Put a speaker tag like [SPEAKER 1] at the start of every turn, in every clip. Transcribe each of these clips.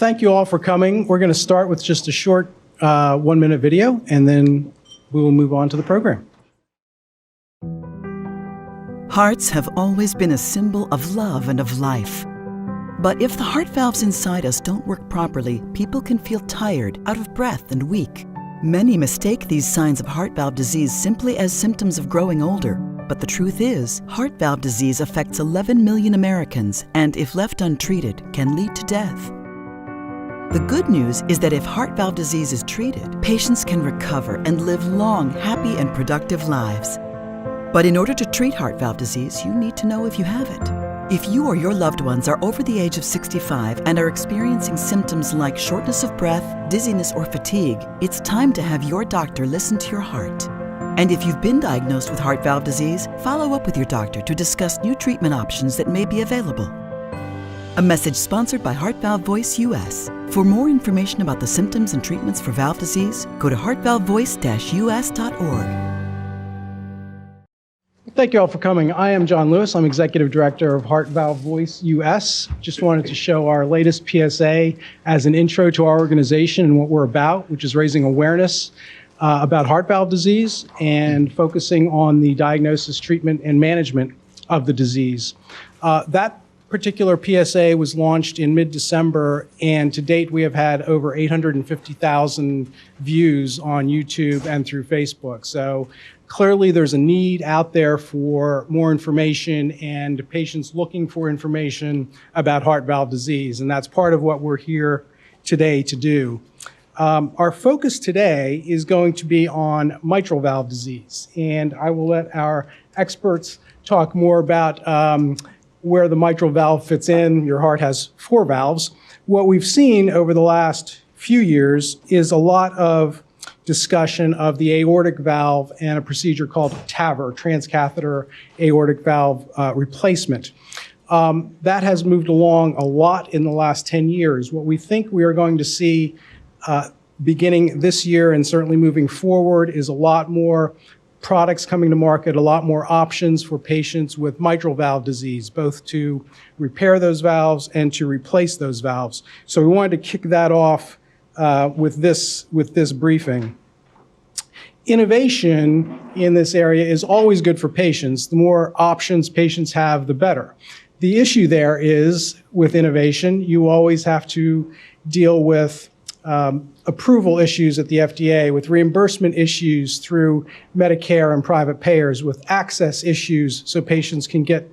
[SPEAKER 1] Thank you all for coming. We're going to start with just a short 1-minute video, and then we will move on to the program.
[SPEAKER 2] Hearts have always been a symbol of love and of life. But if the heart valves inside us don't work properly, people can feel tired, out of breath, and weak. Many mistake these signs of heart valve disease simply as symptoms of growing older. But the truth is, heart valve disease affects 11 million Americans and, if left untreated, can lead to death. The good news is that if heart valve disease is treated, patients can recover and live long, happy, and productive lives. But in order to treat heart valve disease, you need to know if you have it. If you or your loved ones are over the age of 65 and are experiencing symptoms like shortness of breath, dizziness, or fatigue, it's time to have your doctor listen to your heart. And if you've been diagnosed with heart valve disease, follow up with your doctor to discuss new treatment options that may be available. A message sponsored by Heart Valve Voice US. For more information about the symptoms and treatments for valve disease, go to heartvalvevoice-us.org.
[SPEAKER 1] Thank you all for coming. I am John Lewis. I'm Executive Director of Heart Valve Voice US. Just wanted to show our latest PSA as an intro to our organization and what we're about, which is raising awareness about heart valve disease and focusing on the diagnosis, treatment, and management of the disease. That particular PSA was launched in mid-December, and to date we have had over 850,000 views on YouTube and through Facebook. So clearly there's a need out there for more information and patients looking for information about heart valve disease, and that's part of what we're here today to do. Our focus today is going to be on mitral valve disease, and I will let our experts talk more about where the mitral valve fits in. Your heart has 4 valves. What we've seen over the last few years is a lot of discussion of the aortic valve and a procedure called TAVR, transcatheter aortic valve replacement. That has moved along a lot in the last 10 years. What we think we are going to see beginning this year and certainly moving forward is a lot more products coming to market, a lot more options for patients with mitral valve disease, both to repair those valves and to replace those valves. So we wanted to kick that off with this briefing. Innovation in this area is always good for patients. The more options patients have, the better. The issue there is, with innovation, you always have to deal with approval issues at the FDA, with reimbursement issues through Medicare and private payers, with access issues so patients can get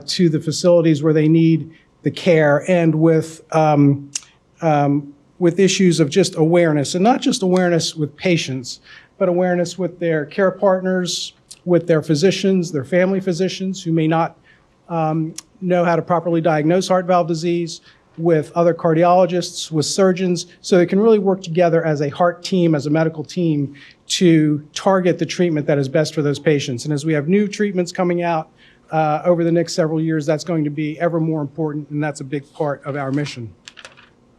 [SPEAKER 1] to the facilities where they need the care, and with issues of just awareness, and not just awareness with patients, but awareness with their care partners, with their physicians, their family physicians who may not know how to properly diagnose heart valve disease, with other cardiologists, with surgeons, so they can really work together as a heart team, as a medical team, to target the treatment that is best for those patients. And as we have new treatments coming out over the next several years, that's going to be ever more important, and that's a big part of our mission.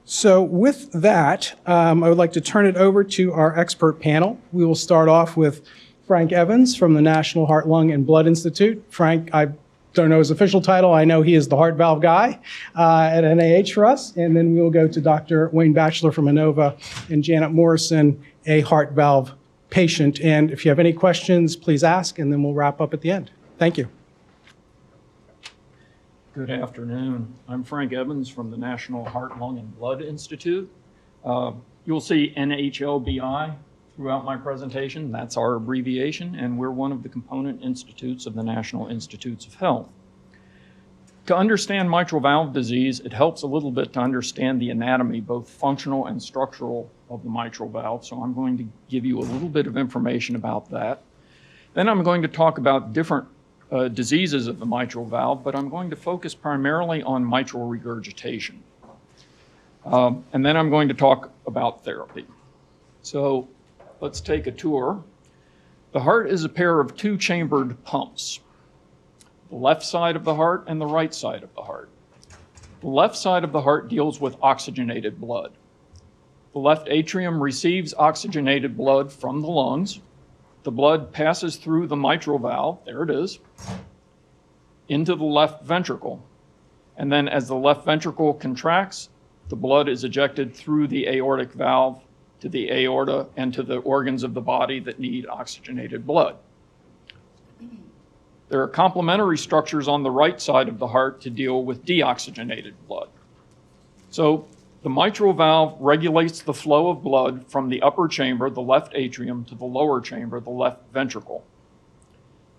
[SPEAKER 1] So with that, I would like to turn it over to our expert panel. We will start off with Frank Evans from the National Heart, Lung, and Blood Institute. Frank, I don't know his official title. I know he is the heart valve guy at NIH for us. And then we will go to Dr. Wayne Batchelor from Inova and Janet Morrison, a heart valve patient. And if you have any questions, please ask, and then we'll wrap up at the end. Thank you.
[SPEAKER 3] Good afternoon. I'm Frank Evans from the National Heart, Lung, and Blood Institute. You'll see NHLBI throughout my presentation. That's our abbreviation, and we're one of the component institutes of the National Institutes of Health. To understand mitral valve disease, it helps a little bit to understand the anatomy, both functional and structural, of the mitral valve. So I'm going to give you a little bit of information about that. Then I'm going to talk about different diseases of the mitral valve, but I'm going to focus primarily on mitral regurgitation. And then I'm going to talk about therapy. So let's take a tour. The heart is a pair of 2-chambered pumps, the left side of the heart and the right side of the heart. The left side of the heart deals with oxygenated blood. The left atrium receives oxygenated blood from the lungs. The blood passes through the mitral valve, there it is, into the left ventricle. And then as the left ventricle contracts, the blood is ejected through the aortic valve to the aorta and to the organs of the body that need oxygenated blood. There are complementary structures on the right side of the heart to deal with deoxygenated blood. So the mitral valve regulates the flow of blood from the upper chamber, the left atrium, to the lower chamber, the left ventricle.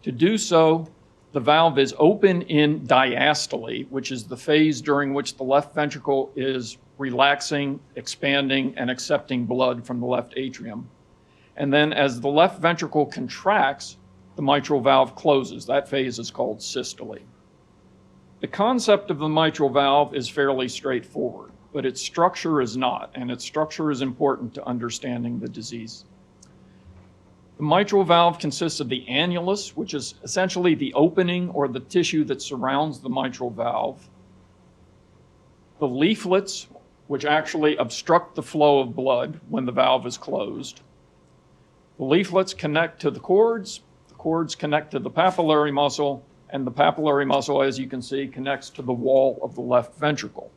[SPEAKER 3] To do so, the valve is open in diastole, which is the phase during which the left ventricle is relaxing, expanding, and accepting blood from the left atrium. And then as the left ventricle contracts, the mitral valve closes. That phase is called systole. The concept of the mitral valve is fairly straightforward, but its structure is not, and its structure is important to understanding the disease. The mitral valve consists of the annulus, which is essentially the opening or the tissue that surrounds the mitral valve, the leaflets, which actually obstruct the flow of blood when the valve is closed. The leaflets connect to the cords connect to the papillary muscle, and the papillary muscle, as you can see, connects to the wall of the left ventricle.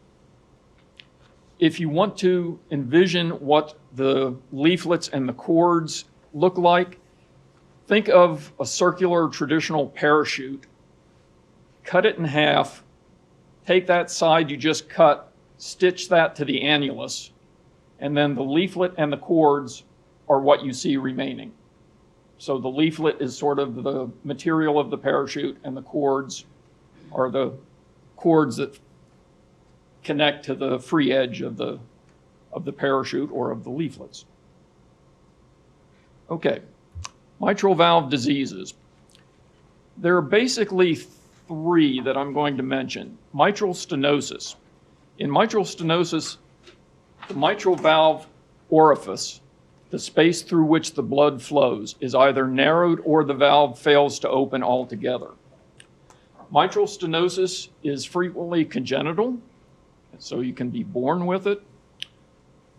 [SPEAKER 3] If you want to envision what the leaflets and the cords look like, think of a circular traditional parachute, cut it in half, take that side you just cut, stitch that to the annulus, and then the leaflet and the cords are what you see remaining. So the leaflet is sort of the material of the parachute, and the cords are the cords that connect to the free edge of the parachute or of the leaflets. Okay, mitral valve diseases. There are basically three that I'm going to mention. Mitral stenosis. In mitral stenosis, the mitral valve orifice, the space through which the blood flows, is either narrowed or the valve fails to open altogether. Mitral stenosis is frequently congenital, so you can be born with it,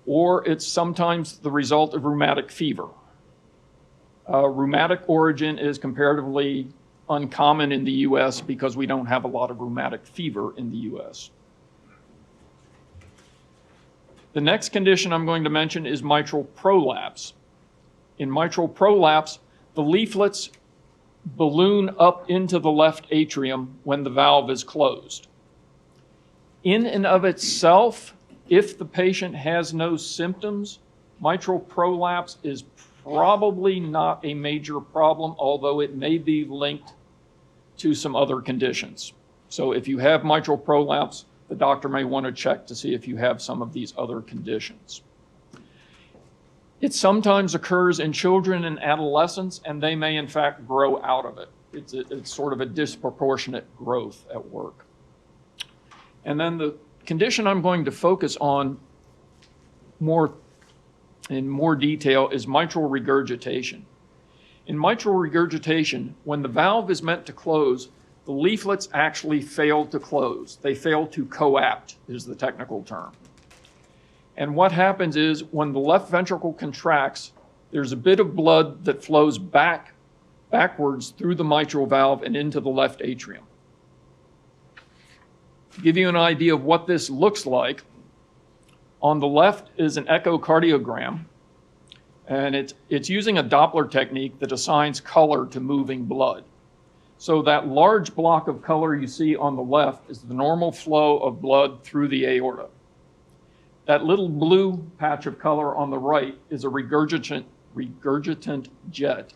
[SPEAKER 3] or it's sometimes the result of rheumatic fever. Rheumatic origin is comparatively uncommon in the US because we don't have a lot of rheumatic fever in the US. The next condition I'm going to mention is mitral prolapse. In mitral prolapse, the leaflets balloon up into the left atrium when the valve is closed. In and of itself, if the patient has no symptoms, mitral prolapse is probably not a major problem, although it may be linked to some other conditions. So if you have mitral prolapse, the doctor may want to check to see if you have some of these other conditions. It sometimes occurs in children and adolescents, and they may in fact grow out of it. It's sort of a disproportionate growth at work. And then the condition I'm going to focus on in more detail is mitral regurgitation. In mitral regurgitation, when the valve is meant to close, the leaflets actually fail to close. They fail to coapt, is the technical term. And what happens is when the left ventricle contracts, there's a bit of blood that flows backwards through the mitral valve and into the left atrium. To give you an idea of what this looks like, on the left is an echocardiogram, and it's using a Doppler technique that assigns color to moving blood. So that large block of color you see on the left is the normal flow of blood through the aorta. That little blue patch of color on the right is a regurgitant jet.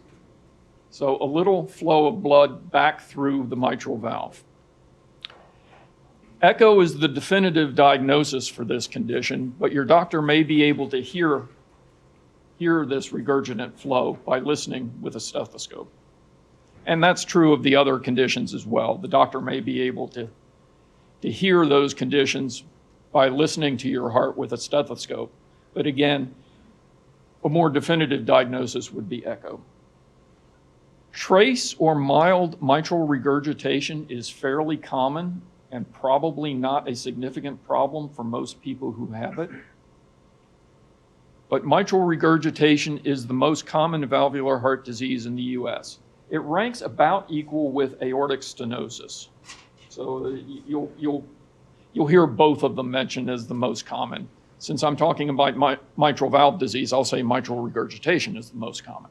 [SPEAKER 3] So a little flow of blood back through the mitral valve. Echo is the definitive diagnosis for this condition, but your doctor may be able to hear this regurgitant flow by listening with a stethoscope. And that's true of the other conditions as well. The doctor may be able to hear those conditions by listening to your heart with a stethoscope. But again, a more definitive diagnosis would be echo. Trace or mild mitral regurgitation is fairly common and probably not a significant problem for most people who have it. But mitral regurgitation is the most common valvular heart disease in the US. It ranks about equal with aortic stenosis. So you You'll hear both of them mentioned as the most common. Since I'm talking about mitral valve disease, I'll say mitral regurgitation is the most common.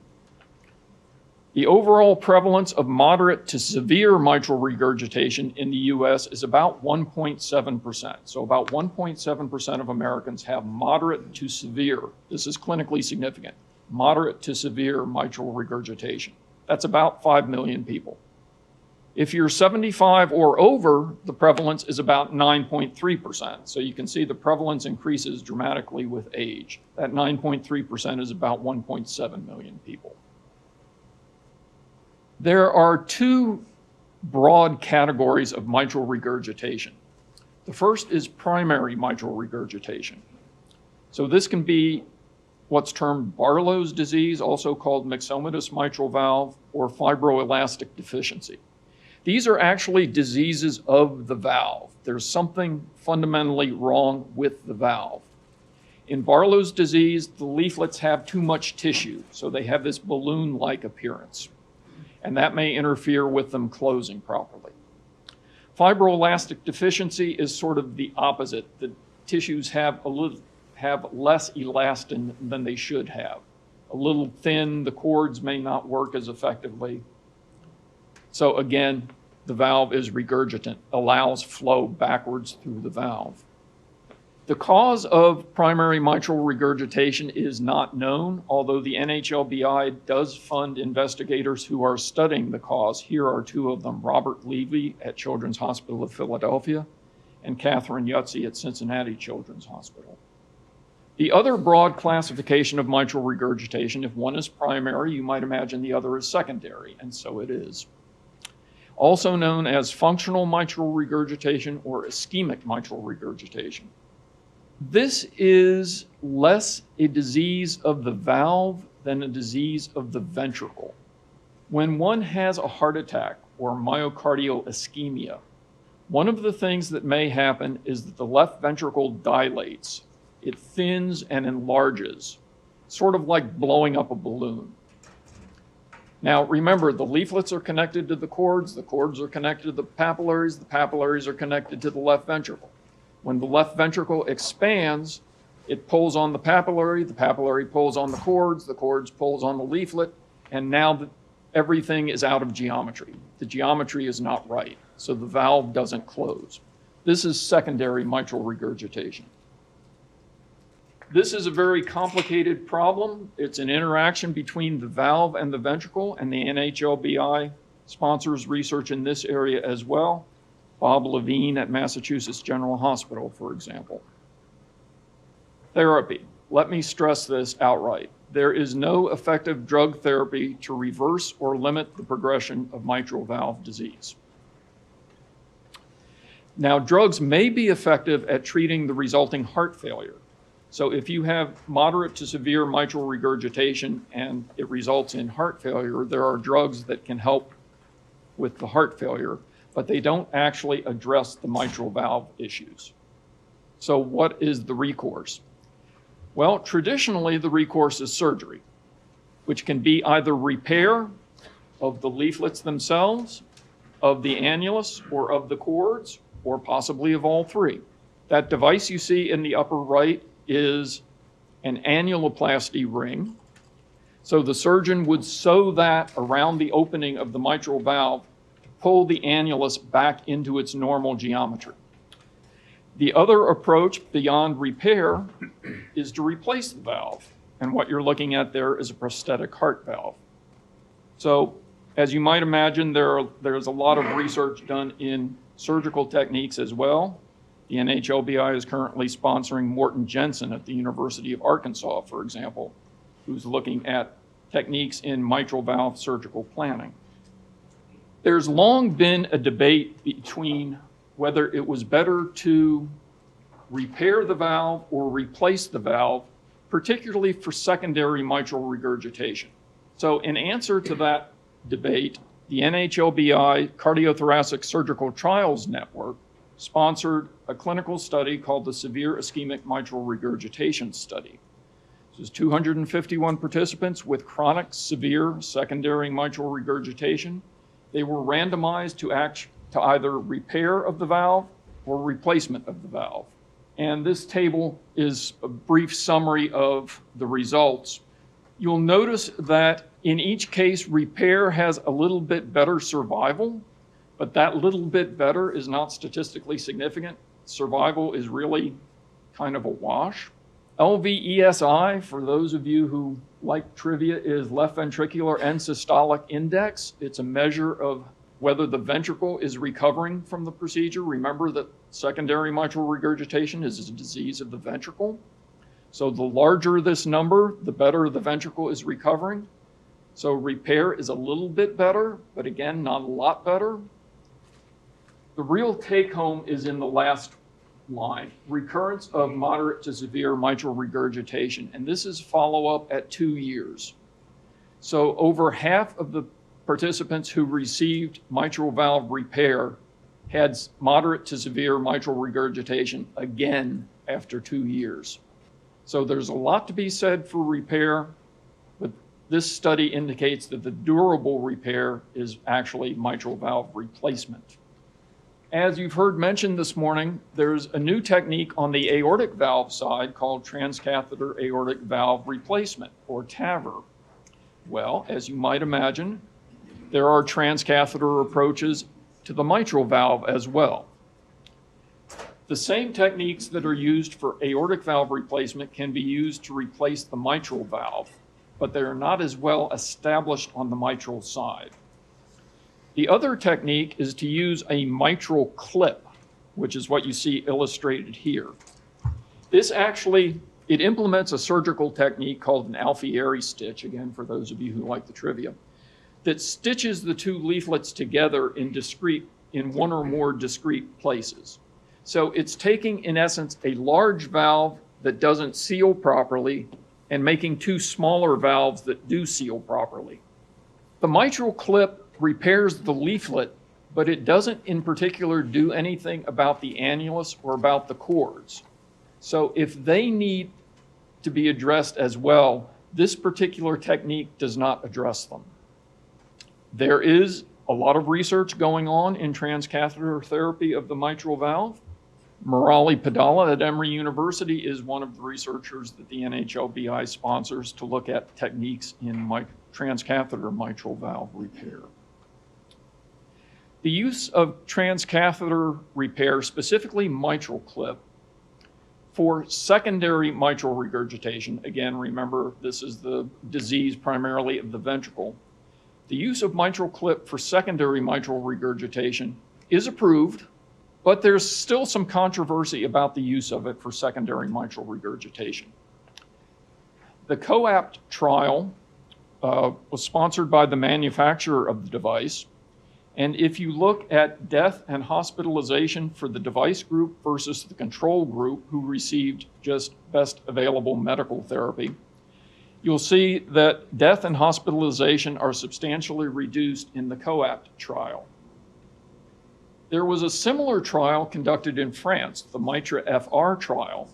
[SPEAKER 3] The overall prevalence of moderate to severe mitral regurgitation in the US is about 1.7%. So about 1.7% of Americans have moderate to severe, this is clinically significant, moderate to severe mitral regurgitation. That's about 5 million people. If you're 75 or over, the prevalence is about 9.3%. So you can see the prevalence increases dramatically with age. That 9.3% is about 1.7 million people. There are two broad categories of mitral regurgitation. The first is primary mitral regurgitation. So this can be what's termed Barlow's disease, also called myxomatous mitral valve, or fibroelastic deficiency. These are actually diseases of the valve. There's something fundamentally wrong with the valve. In Barlow's disease, the leaflets have too much tissue, so they have this balloon-like appearance, and that may interfere with them closing properly. Fibroelastic deficiency is sort of the opposite. The tissues have less elastin than they should have. A little thin, the cords may not work as effectively. So again, the valve is regurgitant, allows flow backwards through the valve. The cause of primary mitral regurgitation is not known, although the NHLBI does fund investigators who are studying the cause. Here are two of them, Robert Levy at Children's Hospital of Philadelphia and Catherine Yutzi at Cincinnati Children's Hospital. The other broad classification of mitral regurgitation, if one is primary, you might imagine the other is secondary, and so it is. Also known as functional mitral regurgitation or ischemic mitral regurgitation. This is less a disease of the valve than a disease of the ventricle. When one has a heart attack or myocardial ischemia, one of the things that may happen is that the left ventricle dilates. It thins and enlarges, sort of like blowing up a balloon. Now remember, the leaflets are connected to the cords are connected to the papillaries are connected to the left ventricle. When the left ventricle expands, it pulls on the papillary pulls on the cords pulls on the leaflet, and now everything is out of geometry. The geometry is not right, so the valve doesn't close. This is secondary mitral regurgitation. This is a very complicated problem. It's an interaction between the valve and the ventricle, and the NHLBI sponsors research in this area as well. Bob Levine at Massachusetts General Hospital, for example. Therapy. Let me stress this outright. There is no effective drug therapy to reverse or limit the progression of mitral valve disease. Now, drugs may be effective at treating the resulting heart failure. So if you have moderate to severe mitral regurgitation and it results in heart failure, there are drugs that can help with the heart failure, but they don't actually address the mitral valve issues. So what is the recourse? Well, traditionally the recourse is surgery, which can be either repair of the leaflets themselves, of the annulus, or of the cords, or possibly of all three. That device you see in the upper right is an annuloplasty ring. So the surgeon would sew that around the opening of the mitral valve, pull the annulus back into its normal geometry. The other approach beyond repair is to replace the valve. And what you're looking at there is a prosthetic heart valve. So as you might imagine, there's a lot of research done in surgical techniques as well. The NHLBI is currently sponsoring Morton Jensen at the University of Arkansas, for example, who's looking at techniques in mitral valve surgical planning. There's long been a debate between whether it was better to repair the valve or replace the valve, particularly for secondary mitral regurgitation. So in answer to that debate, the NHLBI Cardiothoracic Surgical Trials Network sponsored a clinical study called the Severe Ischemic Mitral Regurgitation Study. This is 251 participants with chronic severe secondary mitral regurgitation. They were randomized to either repair of the valve or replacement of the valve. And this table is a brief summary of the results. You'll notice that in each case, repair has a little bit better survival, but that little bit better is not statistically significant. Survival is really kind of a wash. LVESI, for those of you who like trivia, is left ventricular end systolic index. It's a measure of whether the ventricle is recovering from the procedure. Remember that secondary mitral regurgitation is a disease of the ventricle. So the larger this number, the better the ventricle is recovering. So repair is a little bit better, but again, not a lot better. The real take home is in the last line, recurrence of moderate to severe mitral regurgitation. And this is follow-up at 2 years. So over half of the participants who received mitral valve repair had moderate to severe mitral regurgitation again after 2 years. So there's a lot to be said for repair, but this study indicates that the durable repair is actually mitral valve replacement. As you've heard mentioned this morning, there's a new technique on the aortic valve side called transcatheter aortic valve replacement, or TAVR. Well, as you might imagine, there are transcatheter approaches to the mitral valve as well. The same techniques that are used for aortic valve replacement can be used to replace the mitral valve, but they are not as well established on the mitral side. The other technique is to use a mitral clip, which is what you see illustrated here. This actually, it implements a surgical technique called an Alfieri stitch, again, for those of you who like the trivia, that stitches the two leaflets together in one or more discrete places. So it's taking, in essence, a large valve that doesn't seal properly and making two smaller valves that do seal properly. The mitral clip repairs the leaflet, but it doesn't in particular do anything about the annulus or about the cords. So if they need to be addressed as well, this particular technique does not address them. There is a lot of research going on in transcatheter therapy of the mitral valve. Murali Padala at Emory University is one of the researchers that the NHLBI sponsors to look at techniques in transcatheter mitral valve repair. The use of transcatheter repair, specifically mitral clip, for secondary mitral regurgitation, again, remember this is the disease primarily of the ventricle. The use of mitral clip for secondary mitral regurgitation is approved, but there's still some controversy about the use of it for secondary mitral regurgitation. The COAPT trial was sponsored by the manufacturer of the device. And if you look at death and hospitalization for the device group versus the control group who received just best available medical therapy, you'll see that death and hospitalization are substantially reduced in the COAPT trial. There was a similar trial conducted in France, the Mitra-FR trial.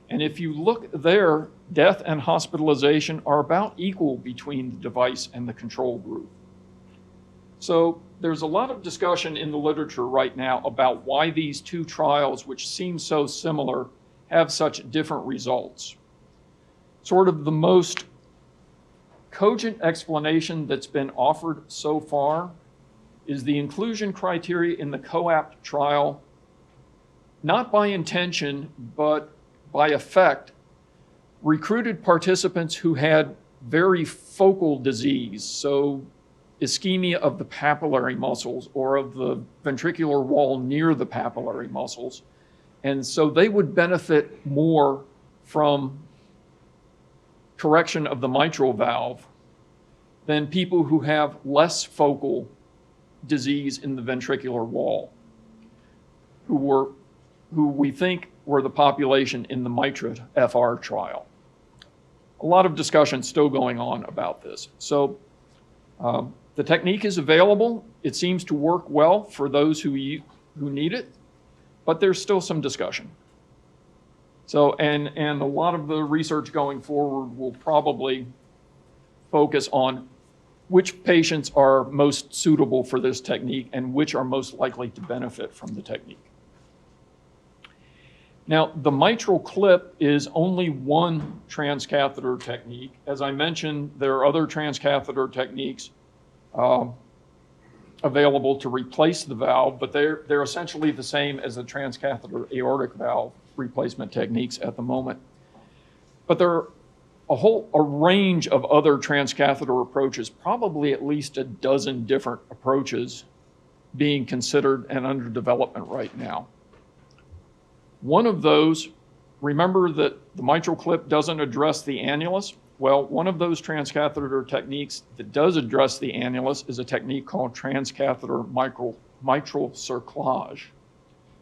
[SPEAKER 3] And if you look there, death and hospitalization are about equal between the device and the control group. So there's a lot of discussion in the literature right now about why these two trials, which seem so similar, have such different results. Sort of the most cogent explanation that's been offered so far is the inclusion criteria in the COAPT trial, not by intention, but by effect, recruited participants who had very focal disease, so ischemia of the papillary muscles or of the ventricular wall near the papillary muscles. And so they would benefit more from correction of the mitral valve than people who have less focal disease in the ventricular wall, who we think were the population in the Mitra-FR trial. A lot of discussion still going on about this. So the technique is available. It seems to work well for those who need it, but there's still some discussion. So, and a lot of the research going forward will probably focus on which patients are most suitable for this technique and which are most likely to benefit from the technique. Now, the mitral clip is only one transcatheter technique. As I mentioned, there are other transcatheter techniques available to replace the valve, but they're essentially the same as the transcatheter aortic valve replacement techniques at the moment. But there are a range of other transcatheter approaches, probably at least a dozen different approaches being considered and under development right now. One of those, remember that the mitral clip doesn't address the annulus? Well, one of those transcatheter techniques that does address the annulus is a technique called transcatheter mitral cerclage.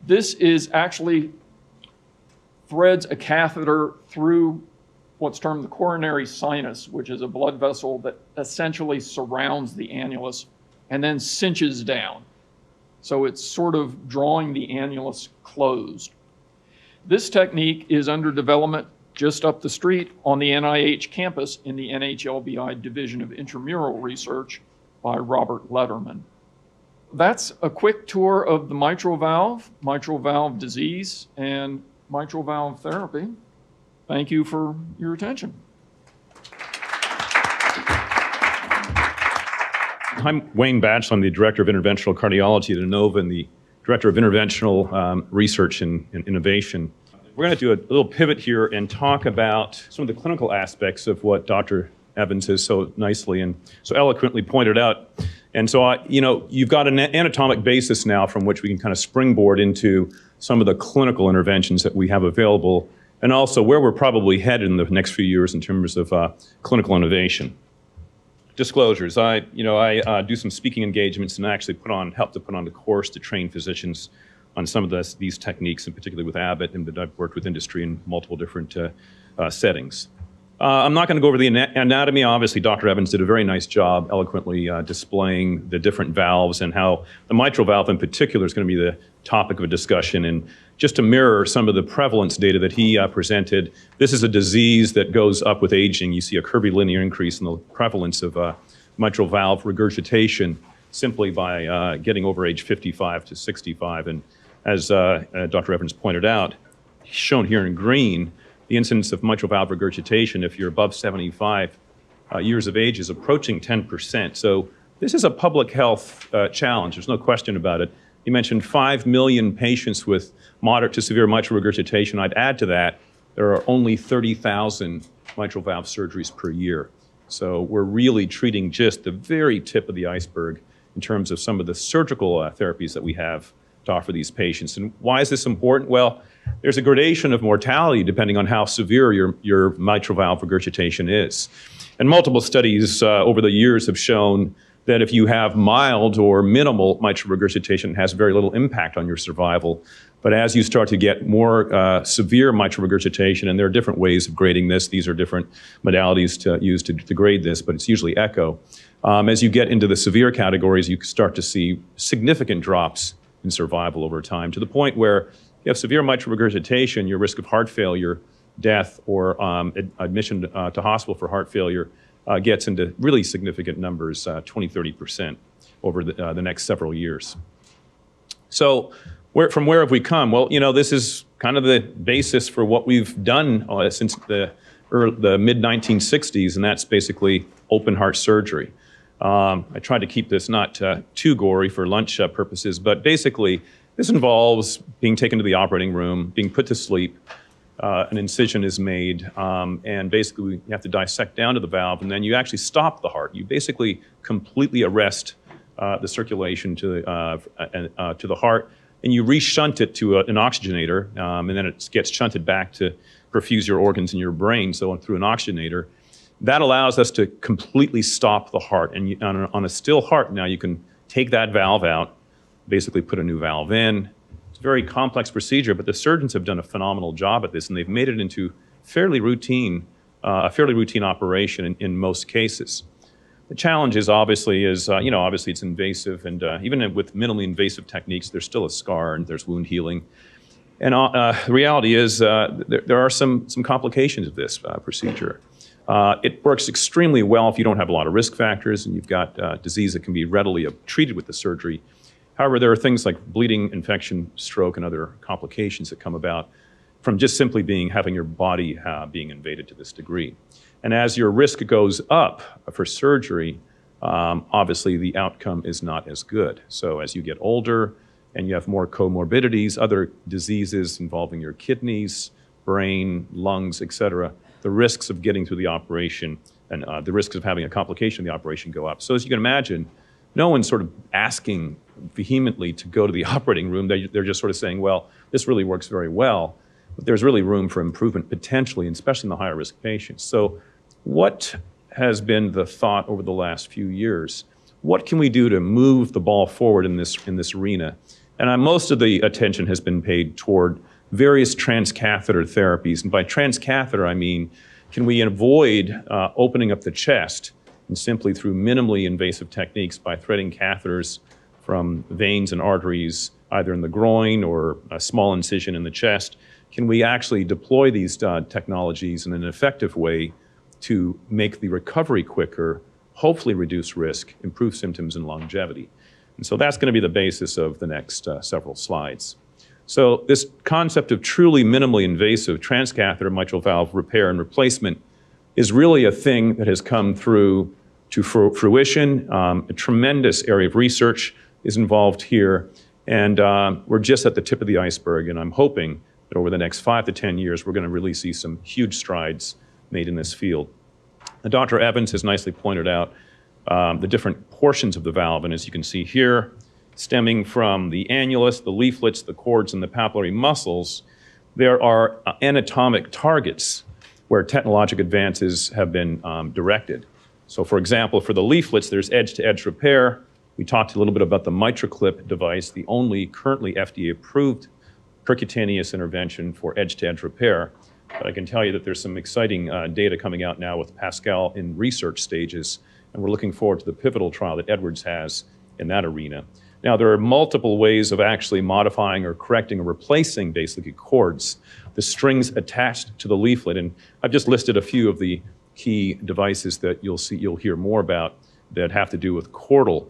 [SPEAKER 3] This is actually threads a catheter through what's termed the coronary sinus, which is a blood vessel that essentially surrounds the annulus and then cinches down. So it's sort of drawing the annulus closed. This technique is under development just up the street on the NIH campus in the NHLBI Division of Intramural Research by Robert Letterman. That's a quick tour of the mitral valve disease, and mitral valve therapy. Thank you for your attention.
[SPEAKER 4] I'm Wayne Batchelor. I'm the Director of Interventional Cardiology at Inova and the Director of Interventional Research and Innovation. We're going to do a little pivot here and talk about some of the clinical aspects of what Dr. Evans has so nicely and so eloquently pointed out. And so, you've got an anatomic basis now from which we can kind of springboard into some of the clinical interventions that we have available, and also where we're probably headed in the next few years in terms of clinical innovation. Disclosures: I do some speaking engagements and actually help to put on the course to train physicians on some of these techniques, and particularly with Abbott, and that I've worked with industry in multiple different settings. I'm not going to go over the anatomy. Obviously, Dr. Evans did a very nice job eloquently displaying the different valves and how the mitral valve in particular is going to be the topic of a discussion. And just to mirror some of the prevalence data that he presented, this is a disease that goes up with aging. You see a curvilinear increase in the prevalence of mitral valve regurgitation simply by getting over age 55 to 65. And as Dr. Evans pointed out, shown here in green, the incidence of mitral valve regurgitation, if you're above 75 years of age, is approaching 10%. So this is a public health challenge. There's no question about it. You mentioned 5 million patients with moderate to severe mitral regurgitation. I'd add to that, there are only 30,000 mitral valve surgeries per year. So we're really treating just the very tip of the iceberg in terms of some of the surgical therapies that we have to offer these patients. And why is this important? Well, there's a gradation of mortality depending on how severe your mitral valve regurgitation is. And multiple studies over the years have shown that if you have mild or minimal mitral regurgitation, it has very little impact on your survival. But as you start to get more severe mitral regurgitation, and there are different ways of grading this, these are different modalities to use to grade this, but it's usually echo. As you get into the severe categories, you start to see significant drops in survival over time, to the point where you have severe mitral regurgitation, your risk of heart failure, death, or admission to hospital for heart failure gets into really significant numbers, 20, 30% over the next several years. So from where have we come? Well, this is kind of the basis for what we've done since the mid-1960s, and that's basically open heart surgery. I tried to keep this not too gory for lunch purposes, but basically this involves being taken to the operating room, being put to sleep, an incision is made, and basically you have to dissect down to the valve, and then you actually stop the heart. You basically completely arrest the circulation to the heart, and you reshunt it to an oxygenator, and then it gets shunted back to perfuse your organs in your brain, so through an oxygenator. That allows us to completely stop the heart, and on a still heart now you can take that valve out, basically put a new valve in. It's a very complex procedure, but the surgeons have done a phenomenal job at this, and they've made it into a fairly routine operation in most cases. The challenge is obviously it's invasive, and even with minimally invasive techniques, there's still a scar and there's wound healing. And the reality is there are some complications of this procedure. It works extremely well if you don't have a lot of risk factors and you've got disease that can be readily treated with the surgery. However, there are things like bleeding, infection, stroke, and other complications that come about. from just simply having your body being invaded to this degree. And as your risk goes up for surgery, obviously the outcome is not as good. So as you get older and you have more comorbidities, other diseases involving your kidneys, brain, lungs, et cetera, the risks of getting through the operation and the risks of having a complication of the operation go up. So as you can imagine, no one's sort of asking vehemently to go to the operating room. They're just sort of saying, well, this really works very well, but there's really room for improvement potentially, and especially in the higher risk patients. So what has been the thought over the last few years? What can we do to move the ball forward in this arena? And most of the attention has been paid toward various transcatheter therapies. And by transcatheter, I mean, can we avoid opening up the chest and simply through minimally invasive techniques by threading catheters from veins and arteries, either in the groin or a small incision in the chest, can we actually deploy these technologies in an effective way to make the recovery quicker, hopefully reduce risk, improve symptoms and longevity? And so that's going to be the basis of the next several slides. So this concept of truly minimally invasive transcatheter mitral valve repair and replacement is really a thing that has come through to fruition. A tremendous area of research is involved here, and we're just at the tip of the iceberg, and I'm hoping that over the next 5 to 10 years, we're going to really see some huge strides made in this field. Dr. Evans has nicely pointed out the different portions of the valve, and as you can see here, stemming from the annulus, the leaflets, the cords, and the papillary muscles, there are anatomic targets where technologic advances have been directed. So for example, for the leaflets, there's edge-to-edge repair. We talked a little bit about the MitraClip device, the only currently FDA-approved percutaneous intervention for edge-to-edge repair. But I can tell you that there's some exciting data coming out now with Pascal in research stages, and we're looking forward to the pivotal trial that Edwards has in that arena. Now, there are multiple ways of actually modifying or correcting or replacing basically cords, the strings attached to the leaflet, and I've just listed a few of the key devices that you'll hear more about that have to do with chordal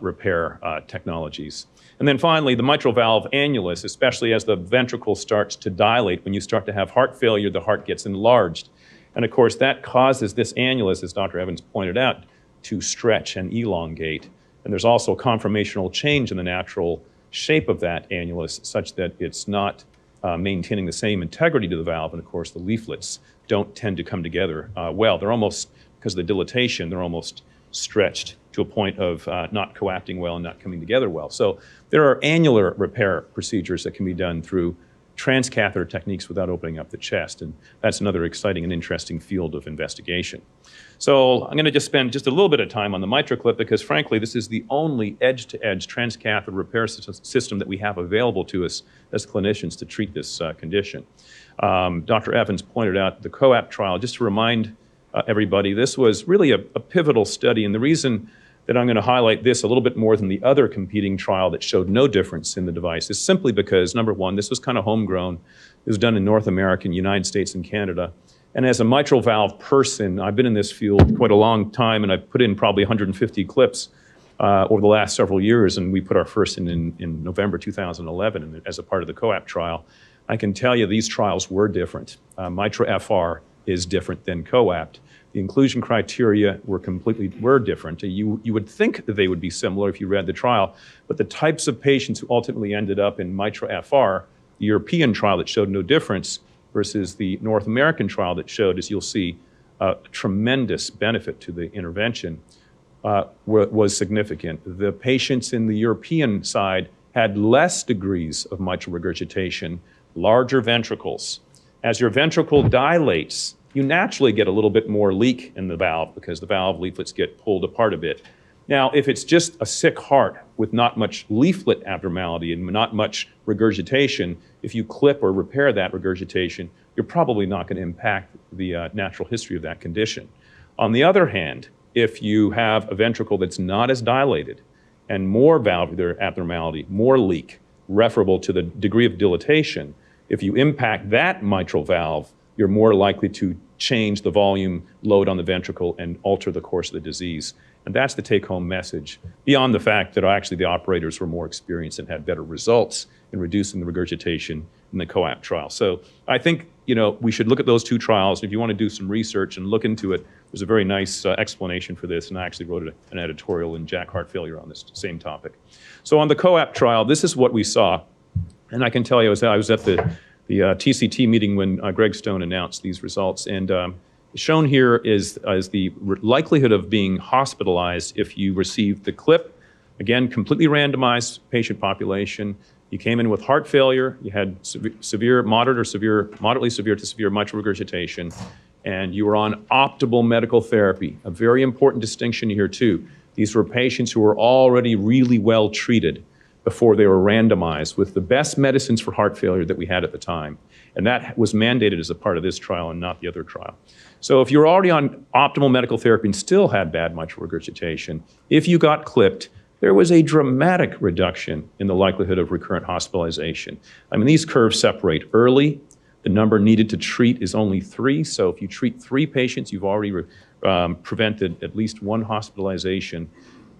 [SPEAKER 4] repair technologies. And then finally, the mitral valve annulus, especially as the ventricle starts to dilate. When you start to have heart failure, the heart gets enlarged. And of course, that causes this annulus, as Dr. Evans pointed out, to stretch and elongate. And there's also a conformational change in the natural shape of that annulus such that it's not maintaining the same integrity to the valve. And of course, the leaflets don't tend to come together well. They're almost, because of the dilatation, they're almost stretched to a point of not coapting well and not coming together well. So there are annular repair procedures that can be done through transcatheter techniques without opening up the chest. And that's another exciting and interesting field of investigation. So I'm going to just spend just a little bit of time on the MitraClip because frankly, this is the only edge-to-edge transcatheter repair system that we have available to us as clinicians to treat this condition. Dr. Evans pointed out the COAPT trial. Just to remind everybody, this was really a pivotal study, and the reason that I'm going to highlight this a little bit more than the other competing trial that showed no difference in the device is simply because, number one, this was kind of homegrown. It was done in North America, United States, and Canada. And as a mitral valve person, I've been in this field quite a long time, and I've put in probably 150 clips over the last several years, and we put our first in November 2011 as a part of the COAPT trial. I can tell you these trials were different. MITRA-FR is different than COAPT. The inclusion criteria were different. You would think that they would be similar if you read the trial, but the types of patients who ultimately ended up in MITRA-FR, the European trial that showed no difference versus the North American trial that showed, as you'll see, a tremendous benefit to the intervention, was significant. The patients in the European side had less degrees of mitral regurgitation, larger ventricles. As your ventricle dilates, you naturally get a little bit more leak in the valve because the valve leaflets get pulled apart a bit. Now, if it's just a sick heart with not much leaflet abnormality and not much regurgitation, if you clip or repair that regurgitation, you're probably not going to impact the natural history of that condition. On the other hand, if you have a ventricle that's not as dilated and more valvular abnormality, more leak, referable to the degree of dilatation, if you impact that mitral valve, you're more likely to change the volume load on the ventricle and alter the course of the disease. And that's the take-home message, beyond the fact that actually the operators were more experienced and had better results in reducing the regurgitation in the COAP trial. So I think, we should look at those two trials. If you want to do some research and look into it, there's a very nice explanation for this, and I actually wrote an editorial in Jack Heart Failure on this same topic. So on the COAP trial, this is what we saw. And I can tell you, I was at the TCT meeting when Greg Stone announced these results. And shown here is the likelihood of being hospitalized if you received the clip. Again, completely randomized patient population. You came in with heart failure, you had severe, moderate or severe, moderately severe to severe mitral regurgitation, and you were on optimal medical therapy. A very important distinction here too. These were patients who were already really well treated before they were randomized with the best medicines for heart failure that we had at the time. And that was mandated as a part of this trial and not the other trial. So if you're already on optimal medical therapy and still had bad mitral regurgitation, if you got clipped, there was a dramatic reduction in the likelihood of recurrent hospitalization. I mean, these curves separate early. The number needed to treat is only 3. So if you treat 3 patients, you've already prevented at least 1 hospitalization.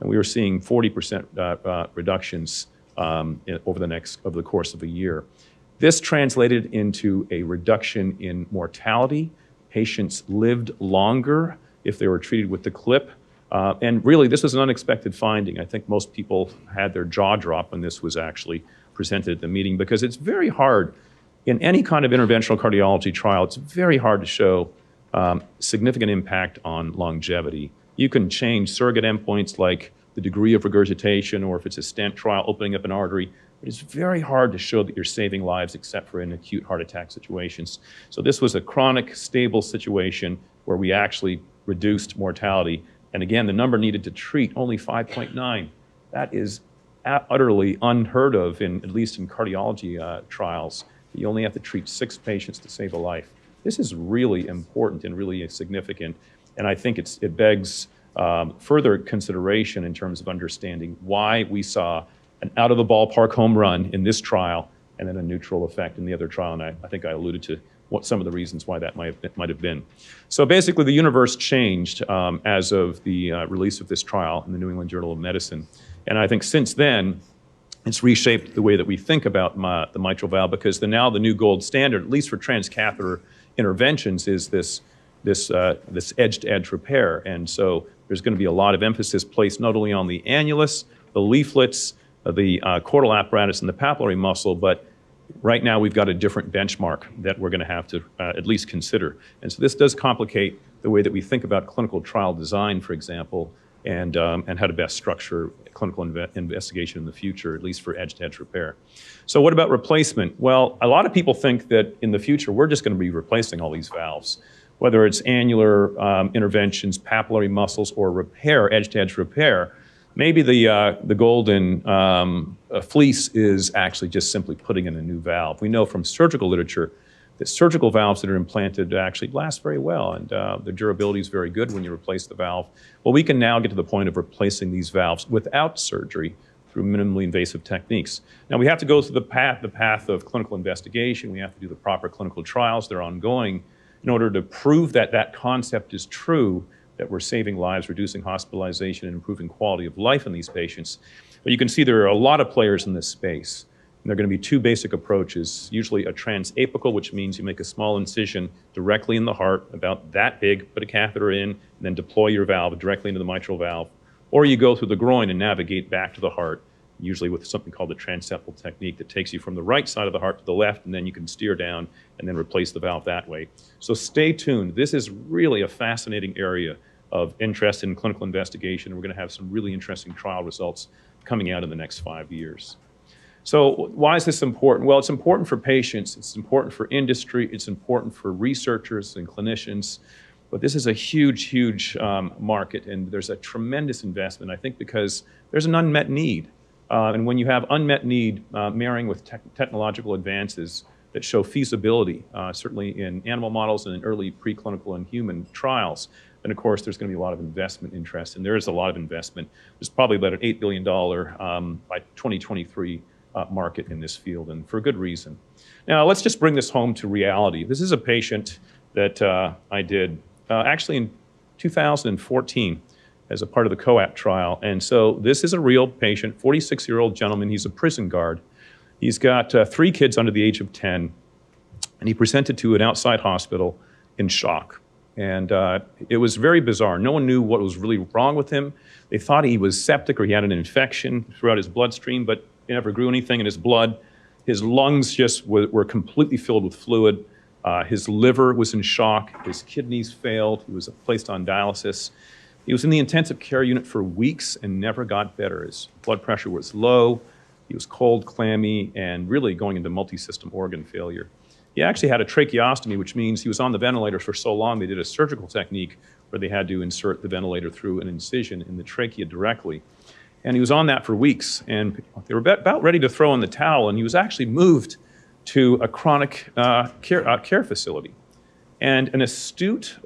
[SPEAKER 4] And we were seeing 40% reductions over the course of a year. This translated into a reduction in mortality. Patients lived longer if they were treated with the clip. And really, this was an unexpected finding. I think most people had their jaw drop when this was actually presented at the meeting, because it's very hard in any kind of interventional cardiology trial. It's very hard to show significant impact on longevity. You can change surrogate endpoints like the degree of regurgitation, or if it's a stent trial, opening up an artery. But it's very hard to show that you're saving lives except for in acute heart attack situations. So this was a chronic, stable situation where we actually reduced mortality. And again, the number needed to treat, only 5.9. That is utterly unheard of, at least in cardiology trials. You only have to treat 6 patients to save a life. This is really important and really significant. And I think it begs further consideration in terms of understanding why we saw an out-of-the-ballpark home run in this trial and then a neutral effect in the other trial. And I think I alluded to some of the reasons why that might have been. So basically, the universe changed as of the release of this trial in the New England Journal of Medicine. And I think since then, it's reshaped the way that we think about the mitral valve, because now the new gold standard, at least for transcatheter interventions, is this edge-to-edge repair. And so there's going to be a lot of emphasis placed not only on the annulus, the leaflets, the chordal apparatus, and the papillary muscle, but right now we've got a different benchmark that we're going to have to at least consider. And so this does complicate the way that we think about clinical trial design, for example, and how to best structure clinical investigation in the future, at least for edge-to-edge repair. So what about replacement? Well, a lot of people think that in the future we're just going to be replacing all these valves, whether it's annular interventions, papillary muscles, or repair, edge-to-edge repair. Maybe the golden fleece is actually just simply putting in a new valve. We know from surgical literature that surgical valves that are implanted actually last very well, and the durability is very good when you replace the valve. Well, we can now get to the point of replacing these valves without surgery through minimally invasive techniques. Now, we have to go through the path of clinical investigation. We have to do the proper clinical trials. They're ongoing in order to prove that that concept is true, that we're saving lives, reducing hospitalization, and improving quality of life in these patients. But you can see there are a lot of players in this space. And there are going to be 2 basic approaches, usually a transapical, which means you make a small incision directly in the heart, about that big, put a catheter in, and then deploy your valve directly into the mitral valve. Or you go through the groin and navigate back to the heart, usually with something called the transeptal technique that takes you from the right side of the heart to the left, and then you can steer down and then replace the valve that way. So stay tuned. This is really a fascinating area of interest in clinical investigation, and we're going to have some really interesting trial results coming out in the next 5 years. So why is this important? Well, it's important for patients, it's important for industry, it's important for researchers and clinicians, but this is a huge, huge market, and there's a tremendous investment, I think, because there's an unmet need. And when you have unmet need marrying with technological advances that show feasibility, certainly in animal models and in early preclinical and human trials, then of course there's going to be a lot of investment interest, and there is a lot of investment. There's probably about an $8 billion by 2023 market in this field, and for good reason. Now let's just bring this home to reality. This is a patient that I did actually in 2014 as a part of the COAP trial. And so this is a real patient, 46-year-old gentleman. He's a prison guard. He's got 3 kids under the age of 10, and he presented to an outside hospital in shock. And it was very bizarre. No one knew what was really wrong with him. They thought he was septic or he had an infection throughout his bloodstream, but he never grew anything in his blood. His lungs just were completely filled with fluid. His liver was in shock. His kidneys failed. He was placed on dialysis. He was in the intensive care unit for weeks and never got better. His blood pressure was low. He was cold, clammy, and really going into multi-system organ failure. He actually had a tracheostomy, which means he was on the ventilator for so long they did a surgical technique where they had to insert the ventilator through an incision in the trachea directly. And he was on that for weeks, and they were about ready to throw in the towel, and he was actually moved to a chronic care facility. And an astute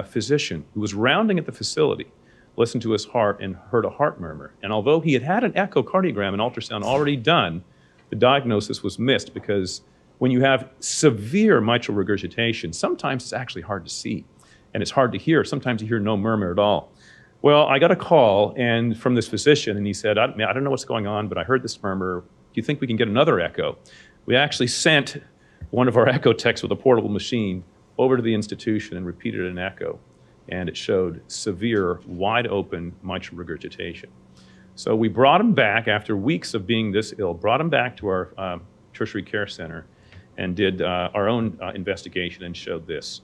[SPEAKER 4] physician who was rounding at the facility listened to his heart and heard a heart murmur. And although he had an echocardiogram and ultrasound already done, the diagnosis was missed because when you have severe mitral regurgitation, sometimes it's actually hard to see and it's hard to hear. Sometimes you hear no murmur at all. Well, I got a call from this physician, and he said, I don't know what's going on, but I heard this murmur. Do you think we can get another echo? We actually sent one of our echo techs with a portable machine over to the institution and repeated an echo, and it showed severe, wide open mitral regurgitation. So we brought him back after weeks of being this ill, brought him back to our tertiary care center and did our own investigation and showed this.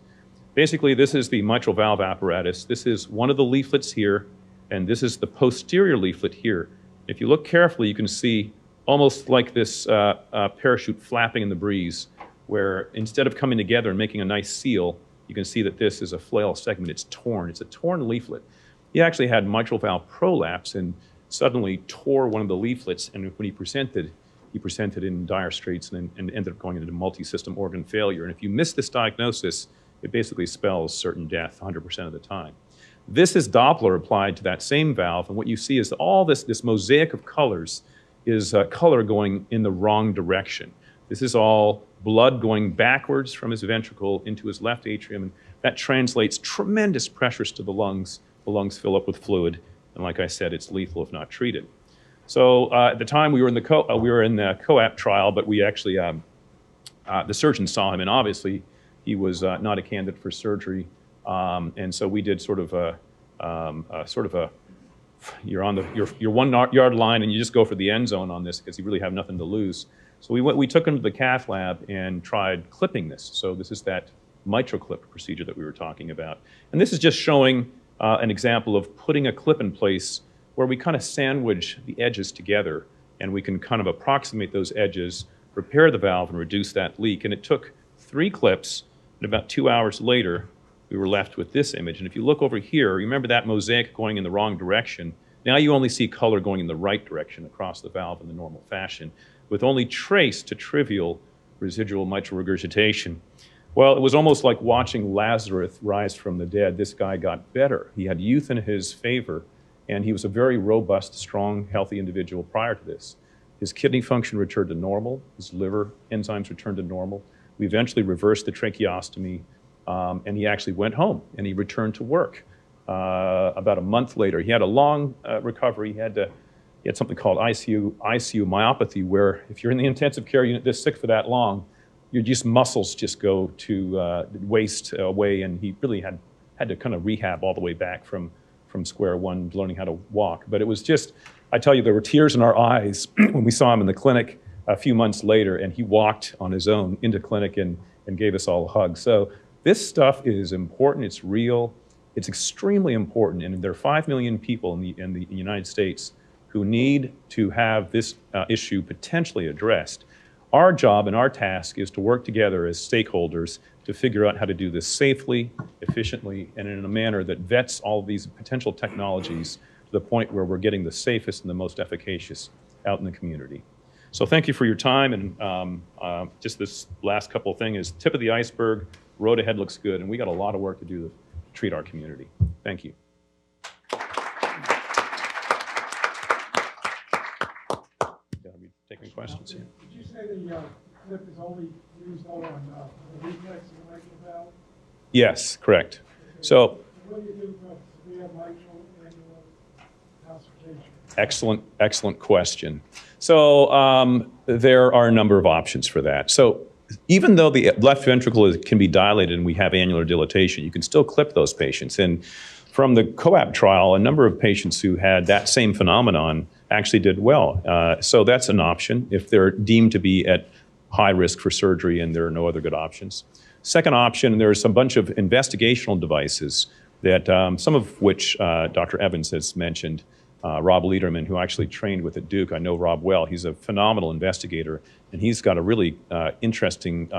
[SPEAKER 4] Basically, this is the mitral valve apparatus. This is one of the leaflets here, and this is the posterior leaflet here. If you look carefully, you can see almost like this parachute flapping in the breeze, where instead of coming together and making a nice seal, you can see that this is a flail segment. It's torn. It's a torn leaflet. He actually had mitral valve prolapse and suddenly tore one of the leaflets, and when he presented in dire straits and ended up going into multi-system organ failure. And if you miss this diagnosis, it basically spells certain death 100% of the time. This is Doppler applied to that same valve, and what you see is all this mosaic of colors is color going in the wrong direction. This is all blood going backwards from his ventricle into his left atrium, and that translates tremendous pressures to the lungs. The lungs fill up with fluid, and like I said, it's lethal if not treated. So at the time we were in the COAP trial, but we actually, the surgeon saw him, and obviously he was not a candidate for surgery, and so we did sort of a you're on your 1 yard line and you just go for the end zone on this because you really have nothing to lose. So we took him to the cath lab and tried clipping this. So this is that mitral clip procedure that we were talking about. And this is just showing an example of putting a clip in place where we kind of sandwich the edges together and we can kind of approximate those edges, repair the valve and reduce that leak. And it took 3 clips, and about 2 hours later, we were left with this image. And if you look over here, remember that mosaic going in the wrong direction. Now you only see color going in the right direction across the valve in the normal fashion, with only trace to trivial residual mitral regurgitation. Well, it was almost like watching Lazarus rise from the dead. This guy got better. He had youth in his favor, and he was a very robust, strong, healthy individual prior to this. His kidney function returned to normal. His liver enzymes returned to normal. We eventually reversed the tracheostomy, and he actually went home, and he returned to work. About a month later, he had a long recovery. He had something called ICU myopathy, where if you're in the intensive care unit this sick for that long, your muscles just go to waste away, and he really had to kind of rehab all the way back from square one, learning how to walk. But it was just, I tell you, there were tears in our eyes when we saw him in the clinic a few months later, and he walked on his own into clinic and gave us all a hug. So this stuff is important. It's real. It's extremely important, and there are 5 million people in the United States who need to have this issue potentially addressed. Our job and our task is to work together as stakeholders to figure out how to do this safely, efficiently, and in a manner that vets all of these potential technologies to the point where we're getting the safest and the most efficacious out in the community. So thank you for your time, and just this last couple of things is tip of the iceberg. Road ahead looks good, and we got a lot of work to do to treat our community. Thank you. Taking questions here.
[SPEAKER 5] Did you say the clip is only used on the reflex of the mitral valve?
[SPEAKER 4] Yes, correct. So
[SPEAKER 5] what do you do for severe mitral annular calcification?
[SPEAKER 4] Excellent question. So there are a number of options for that. So even though the left ventricle can be dilated and we have annular dilatation, you can still clip those patients. And from the COAP trial, a number of patients who had that same phenomenon actually did well. So that's an option if they're deemed to be at high risk for surgery and there are no other good options. Second option, there's a bunch of investigational devices that some of which Dr. Evans has mentioned. Rob Lederman, who actually trained with at Duke. I know Rob well. He's a phenomenal investigator, and he's got a really interesting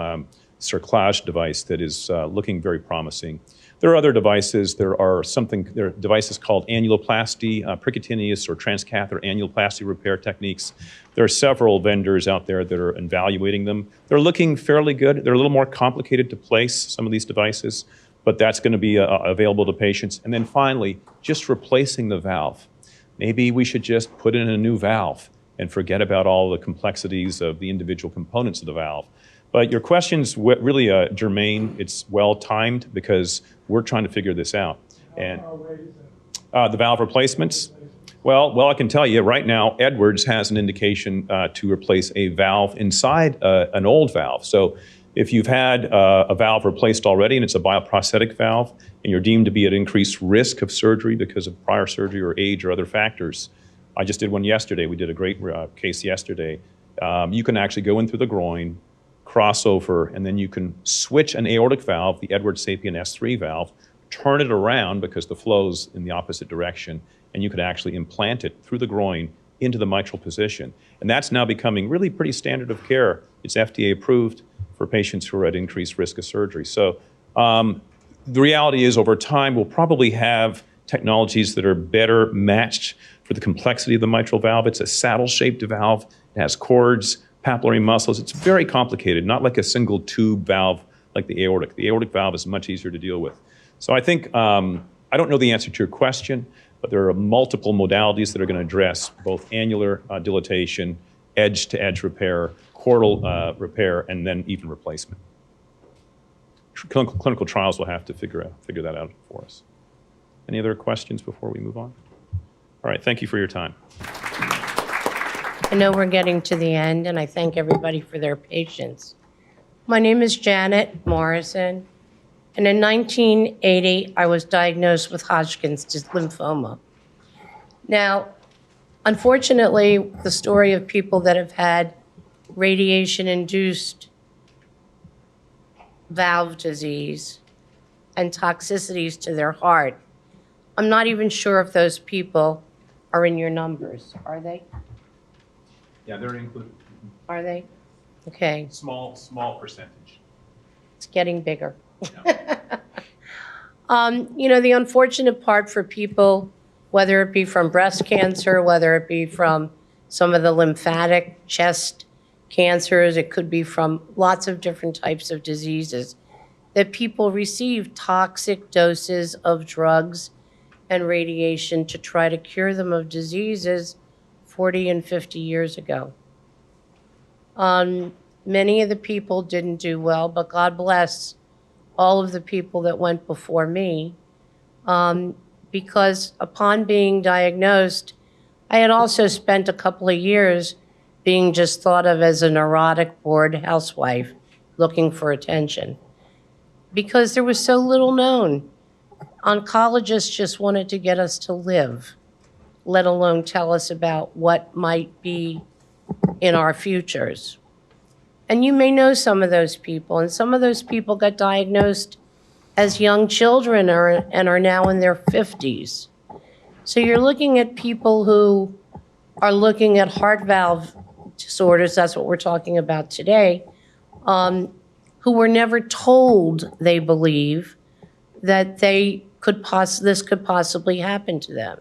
[SPEAKER 4] cerclage device that is looking very promising. There are other devices. There are devices called annuloplasty, percutaneous or transcatheter annuloplasty repair techniques. There are several vendors out there that are evaluating them. They're looking fairly good. They're a little more complicated to place, some of these devices, but that's going to be available to patients. And then finally, just replacing the valve. Maybe we should just put in a new valve and forget about all the complexities of the individual components of the valve. But your question's really germane. It's well-timed because we're trying to figure this out. And the valve replacements? Well, I can tell you right now, Edwards has an indication to replace a valve inside an old valve. So if you've had a valve replaced already and it's a bioprosthetic valve and you're deemed to be at increased risk of surgery because of prior surgery or age or other factors, I just did one yesterday. We did a great case yesterday. You can actually go in through the groin, cross over, and then you can switch an aortic valve, the Edwards Sapien S3 valve, turn it around because the flow's in the opposite direction, and you could actually implant it through the groin into the mitral position. And that's now becoming really pretty standard of care. It's FDA approved for patients who are at increased risk of surgery. So the reality is over time, we'll probably have technologies that are better matched for the complexity of the mitral valve. It's a saddle-shaped valve. It has cords, papillary muscles. It's very complicated, not like a single tube valve like the aortic. The aortic valve is much easier to deal with. So I think, I don't know the answer to your question, but there are multiple modalities that are going to address both annular dilatation, edge-to-edge repair, chordal repair, and then even replacement. Clinical trials will have to figure that out for us. Any other questions before we move on? All right, thank you for your time.
[SPEAKER 6] I know we're getting to the end, and I thank everybody for their patience. My name is Janet Morrison, and in 1980, I was diagnosed with Hodgkin's lymphoma. Now, unfortunately, the story of people that have had radiation-induced valve disease and toxicities to their heart, I'm not even sure if those people are in your numbers. Are they?
[SPEAKER 4] Yeah, they're included.
[SPEAKER 6] Are they? Okay.
[SPEAKER 4] Small percentage.
[SPEAKER 6] It's getting bigger. You know, the unfortunate part for people, whether it be from breast cancer, whether it be from some of the lymphatic chest cancers, it could be from lots of different types of diseases, that people receive toxic doses of drugs and radiation to try to cure them of diseases 40 and 50 years ago. Many of the people didn't do well, but God bless all of the people that went before me, because upon being diagnosed, I had also spent a couple of years being just thought of as a neurotic, bored housewife looking for attention, because there was so little known. Oncologists just wanted to get us to live, let alone tell us about what might be in our futures. And you may know some of those people, and some of those people got diagnosed as young children and are now in their 50s. So you're looking at people who are looking at heart valve disorders, that's what we're talking about today, who were never told, they believe, that this could possibly happen to them.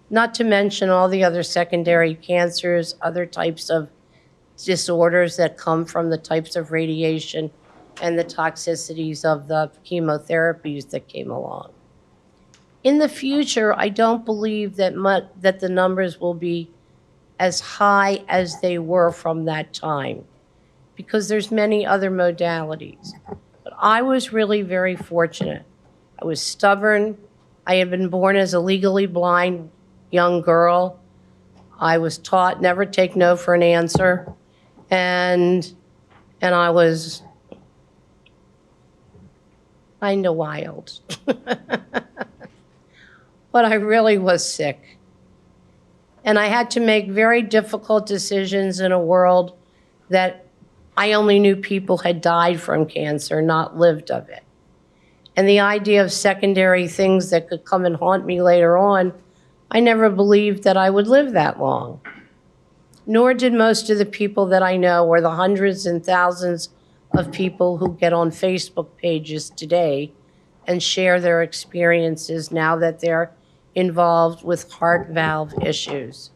[SPEAKER 6] Not to mention all the other secondary cancers, other types of disorders that come from the types of radiation and the toxicities of the chemotherapies that came along. In the future, I don't believe that the numbers will be as high as they were from that time, because there's many other modalities. But I was really very fortunate. I was stubborn. I had been born as a legally blind young girl. I was taught never take no for an answer, and I was kind of wild. But I really was sick. And I had to make very difficult decisions in a world that I only knew people had died from cancer, not lived of it. And the idea of secondary things that could come and haunt me later on, I never believed that I would live that long. Nor did most of the people that I know, or the hundreds and thousands of people who get on Facebook pages today and share their experiences now that they're involved with heart valve issues.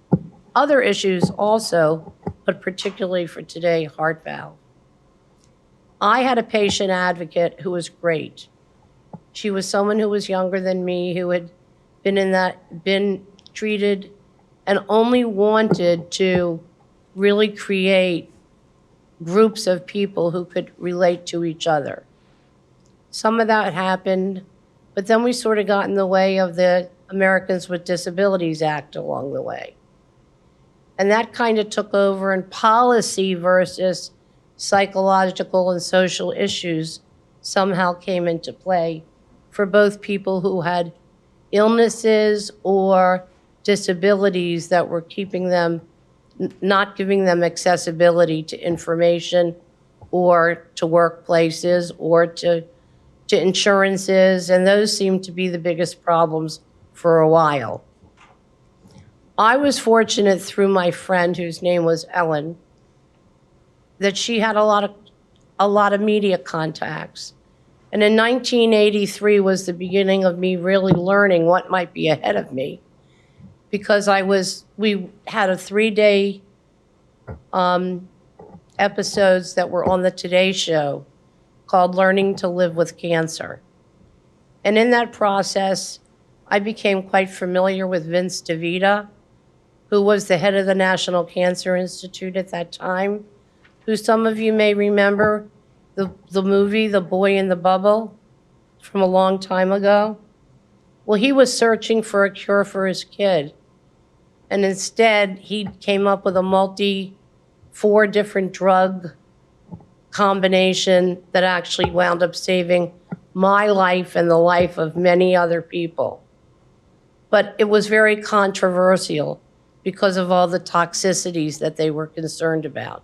[SPEAKER 6] Other issues also, but particularly for today, heart valve. I had a patient advocate who was great. She was someone who was younger than me, who had been treated and only wanted to really create groups of people who could relate to each other. Some of that happened, but then we sort of got in the way of the Americans with Disabilities Act along the way. And that kind of took over, and policy versus psychological and social issues somehow came into play for both people who had illnesses or disabilities that were keeping them, not giving them accessibility to information or to workplaces or to insurances, and those seemed to be the biggest problems for a while. I was fortunate through my friend, whose name was Ellen, that she had a lot of media contacts. And in 1983 was the beginning of me really learning what might be ahead of me, because we had a 3-day episodes that were on the Today Show called Learning to Live with Cancer. And in that process, I became quite familiar with Vince DeVita, who was the head of the National Cancer Institute at that time, who some of you may remember the movie, The Boy in the Bubble, from a long time ago. Well, he was searching for a cure for his kid. And instead, he came up with a 4 different drug combination that actually wound up saving my life and the life of many other people. But it was very controversial because of all the toxicities that they were concerned about.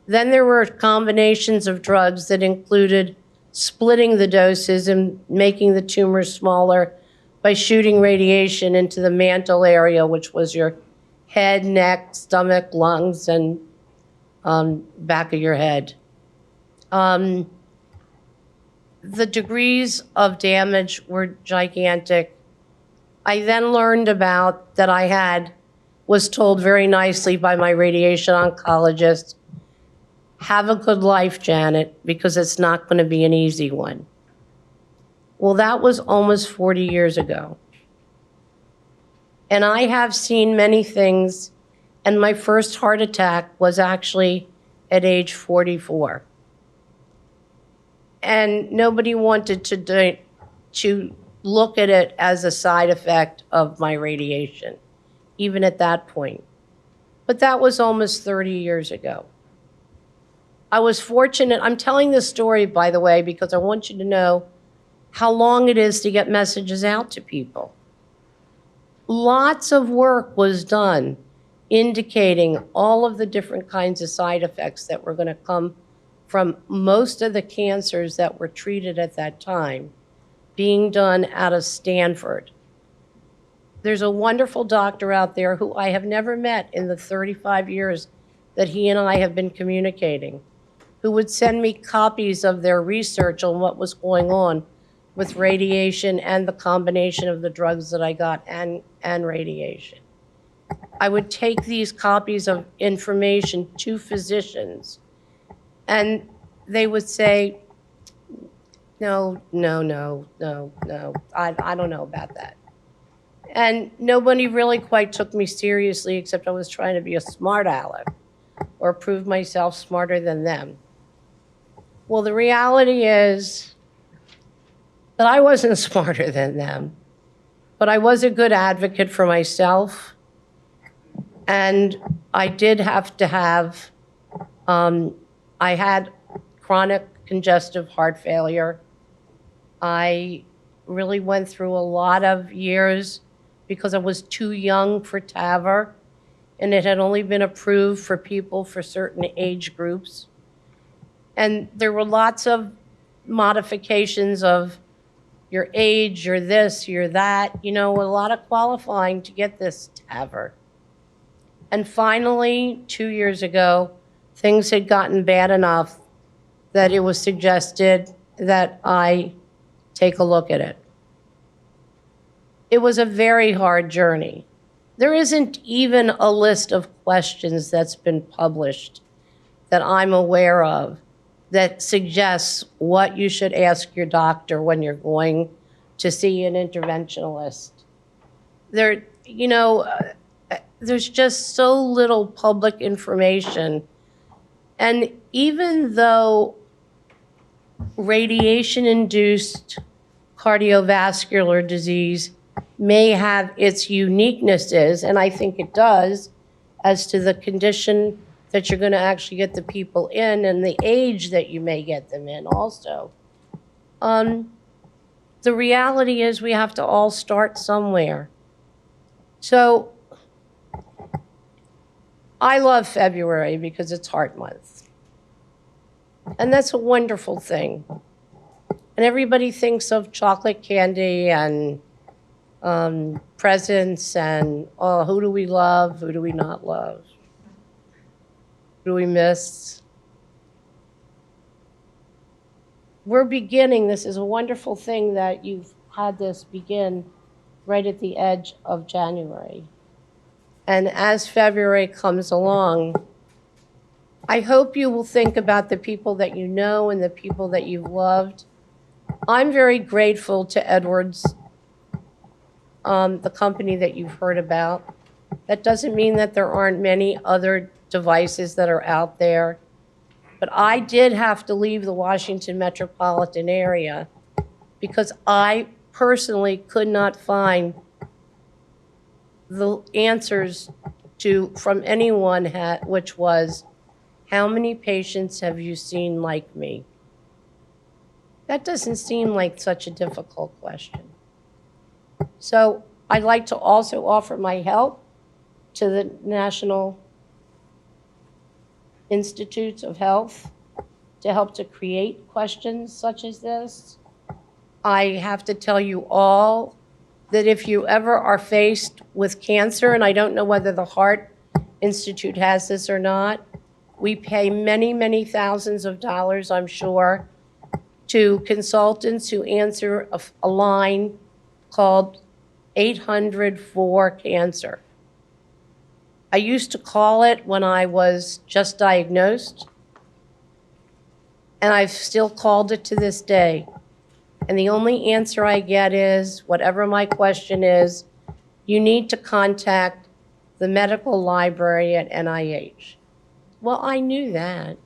[SPEAKER 6] Then there were combinations of drugs that included splitting the doses and making the tumors smaller by shooting radiation into the mantle area, which was your head, neck, stomach, lungs, and back of your head. The degrees of damage were gigantic. I then learned about that was told very nicely by my radiation oncologist, have a good life, Janet, because it's not going to be an easy one. Well, that was almost 40 years ago. And I have seen many things, and my first heart attack was actually at age 44. And nobody wanted to look at it as a side effect of my radiation, even at that point. But that was almost 30 years ago. I was fortunate. I'm telling this story, by the way, because I want you to know how long it is to get messages out to people. Lots of work was done indicating all of the different kinds of side effects that were going to come from most of the cancers that were treated at that time, being done out of Stanford. There's a wonderful doctor out there who I have never met in the 35 years that he and I have been communicating, who would send me copies of their research on what was going on with radiation and the combination of the drugs that I got and radiation. I would take these copies of information to physicians, and they would say, no, I don't know about that. And nobody really quite took me seriously, except I was trying to be a smart aleck or prove myself smarter than them. Well, the reality is that I wasn't smarter than them, but I was a good advocate for myself. And I did have to have, I had chronic congestive heart failure. I really went through a lot of years because I was too young for TAVR, and it had only been approved for people for certain age groups. And there were lots of modifications of your age, you're this, you're that, a lot of qualifying to get this TAVR. And finally, 2 years ago, things had gotten bad enough that it was suggested that I take a look at it. It was a very hard journey. There isn't even a list of questions that's been published that I'm aware of that suggests what you should ask your doctor when you're going to see an interventionalist. There's just so little public information. And even though radiation-induced cardiovascular disease may have its uniquenesses, and I think it does, as to the condition that you're going to actually get the people in and the age that you may get them in also. The reality is we have to all start somewhere. So I love February because it's Heart Month. And that's a wonderful thing. And everybody thinks of chocolate candy and presents and, oh, who do we love? Who do we not love? Who do we miss? We're beginning. This is a wonderful thing that you've had this begin right at the edge of January. And as February comes along, I hope you will think about the people that you know and the people that you've loved. I'm very grateful to Edwards, the company that you've heard about. That doesn't mean that there aren't many other devices that are out there. But I did have to leave the Washington metropolitan area because I personally could not find the answers from anyone, which was, how many patients have you seen like me? That doesn't seem like such a difficult question. So I'd like to also offer my help to the National Institutes of Health to help to create questions such as this. I have to tell you all that if you ever are faced with cancer, and I don't know whether the Heart Institute has this or not, we pay many, many thousands of dollars, I'm sure, to consultants who answer a line called 800-4-CANCER. I used to call it when I was just diagnosed, and I've still called it to this day. And the only answer I get is, whatever my question is, you need to contact the medical library at NIH. Well, I knew that.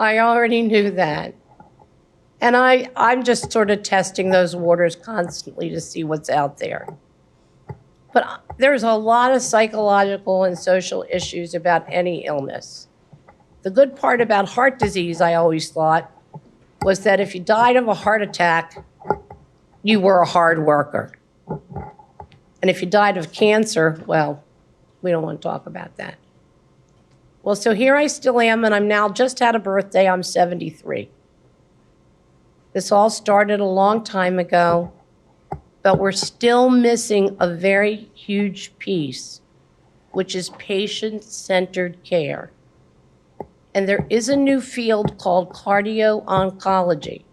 [SPEAKER 6] I already knew that. And I'm just sort of testing those waters constantly to see what's out there. But there's a lot of psychological and social issues about any illness. The good part about heart disease, I always thought, was that if you died of a heart attack, you were a hard worker. And if you died of cancer, well, we don't want to talk about that. Well, so here I still am, and I'm now just had a birthday. I'm 73. This all started a long time ago, but we're still missing a very huge piece, which is patient-centered care. And there is a new field called cardio-oncology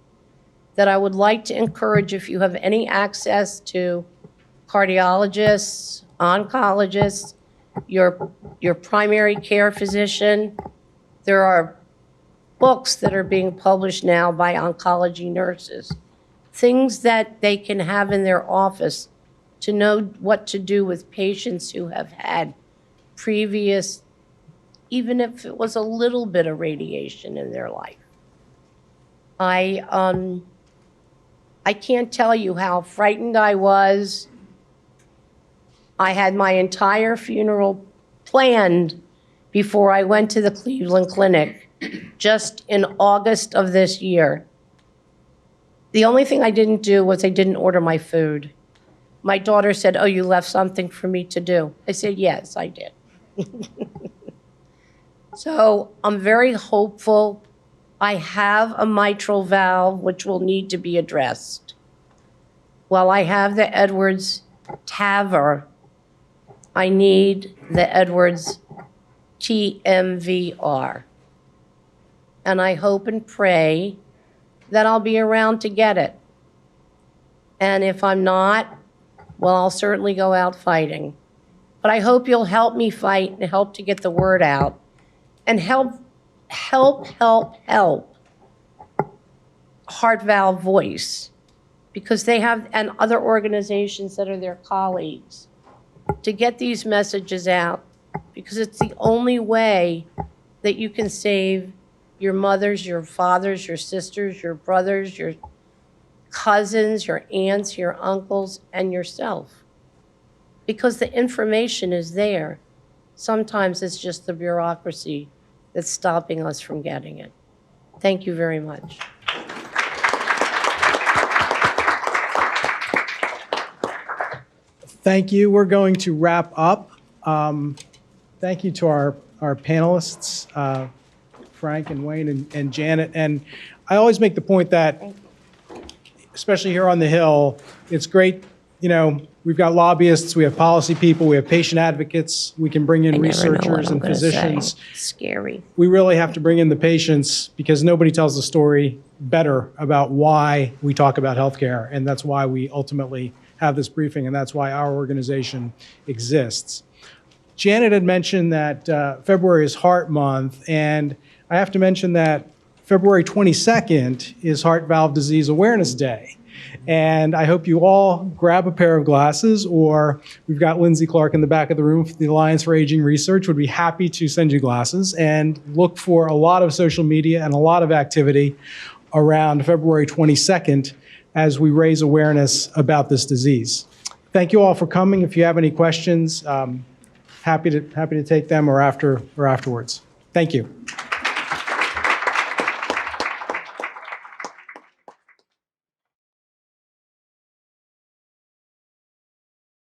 [SPEAKER 6] that I would like to encourage, if you have any access to cardiologists, oncologists, your primary care physician. There are books that are being published now by oncology nurses, things that they can have in their office to know what to do with patients who have had previous, even if it was a little bit of radiation in their life. I can't tell you how frightened I was I had my entire funeral planned before I went to the Cleveland Clinic just in August of this year. The only thing I didn't do was I didn't order my food. My daughter said, "Oh, you left something for me to do." I said, "Yes, I did." So I'm very hopeful. I have a mitral valve which will need to be addressed. While I have the Edwards TAVR, I need the Edwards TMVR. And I hope and pray that I'll be around to get it. And if I'm not, well, I'll certainly go out fighting. But I hope you'll help me fight and help to get the word out and help Heart Valve Voice, because they have, and other organizations that are their colleagues, to get these messages out, because it's the only way that you can save your mothers, your fathers, your sisters, your brothers, your cousins, your aunts, your uncles, and yourself. Because the information is there. Sometimes it's just the bureaucracy that's stopping us from getting it. Thank you very much.
[SPEAKER 1] Thank you. We're going to wrap up. Thank you to our panelists, Frank and Wayne and Janet. And I always make the point that, especially here on the Hill, it's great, you know, we've got lobbyists, we have policy people, we have patient advocates, we can bring in researchers and physicians.
[SPEAKER 6] Scary.
[SPEAKER 1] We really have to bring in the patients because nobody tells the story better about why we talk about healthcare, and that's why we ultimately have this briefing, and that's why our organization exists. Janet had mentioned that February is Heart Month, and I have to mention that February 22nd is Heart Valve Disease Awareness Day. And I hope you all grab a pair of glasses, or we've got Lindsay Clark in the back of the room, the Alliance for Aging Research would be happy to send you glasses, and look for a lot of social media and a lot of activity around February 22nd as we raise awareness about this disease. Thank you all for coming. If you have any questions, happy to take them or afterwards. Thank you.